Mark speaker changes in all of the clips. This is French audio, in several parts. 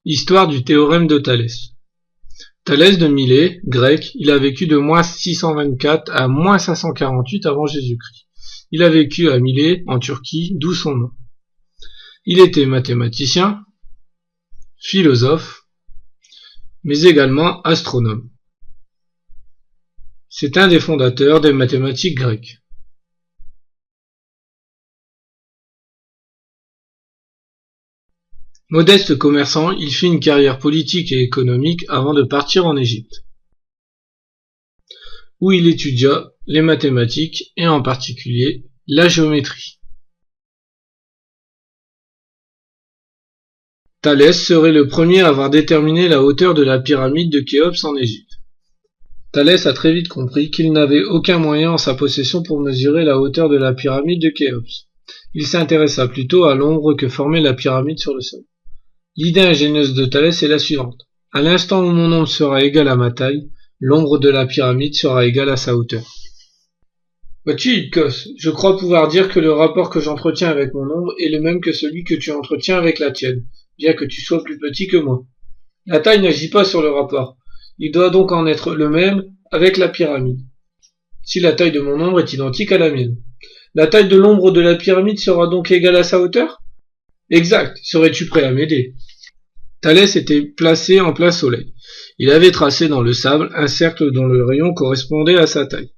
Speaker 1: Histoire du théorème de Thalès. Thalès de Milet, grec, il a vécu de -624 à -548 avant Jésus-Christ. Il a vécu à Milet, en Turquie, d'où son nom. Il était mathématicien, philosophe, mais également astronome. C'est un des fondateurs des mathématiques grecques. Modeste commerçant, il fit une carrière politique et économique avant de partir en Égypte, où il étudia les mathématiques et en particulier la géométrie. Thalès serait le premier à avoir déterminé la hauteur de la pyramide de Khéops en Égypte. Thalès a très vite compris qu'il n'avait aucun moyen en sa possession pour mesurer la hauteur de la pyramide de Khéops. Il s'intéressa plutôt à l'ombre que formait la pyramide sur le sol. L'idée ingénieuse de Thalès est la suivante. À l'instant où mon ombre sera égale à ma taille, l'ombre de la pyramide sera égale à sa hauteur. Vois-tu, Icos, je crois pouvoir dire que le rapport que j'entretiens avec mon ombre est le même que celui que tu entretiens avec la tienne, bien que tu sois plus petit que moi. La taille n'agit pas sur le rapport. Il doit donc en être le même avec la pyramide, si la taille de mon ombre est identique à la mienne. La taille de l'ombre de la pyramide sera donc égale à sa hauteur ? Exact. Serais-tu prêt à m'aider ? Thalès était placé en plein soleil. Il avait tracé dans le sable un cercle dont le rayon correspondait à sa taille.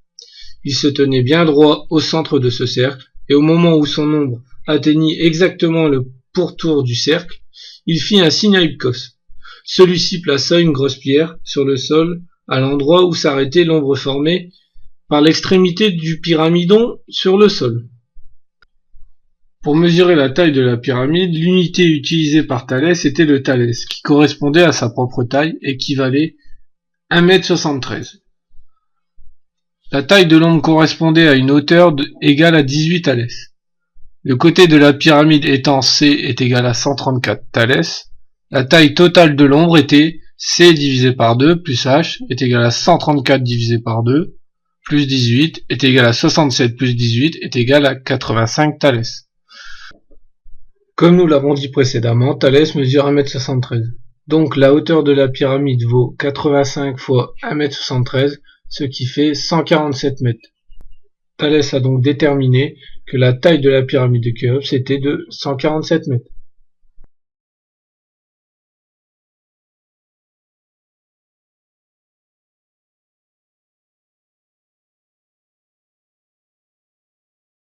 Speaker 1: Il se tenait bien droit au centre de ce cercle, et au moment où son ombre atteignit exactement le pourtour du cercle, il fit un signe à Icos. Celui-ci plaça une grosse pierre sur le sol, à l'endroit où s'arrêtait l'ombre formée par l'extrémité du pyramidon sur le sol. Pour mesurer la taille de la pyramide, l'unité utilisée par Thalès était le thalès, qui correspondait à sa propre taille et qui valait 1,73 m. La taille de l'ombre correspondait à une hauteur égale à 18 thalès. Le côté de la pyramide étant C est égal à 134 thalès. La taille totale de l'ombre était C divisé par 2 plus H est égal à 134 divisé par 2 plus 18 est égal à 67 plus 18 est égal à 85 thalès. Comme nous l'avons dit précédemment, Thalès mesure 1,73 m. Donc la hauteur de la pyramide vaut 85 fois 1,73 m, ce qui fait 147 mètres. Thalès a donc déterminé que la taille de la pyramide de Khéops était de 147 mètres.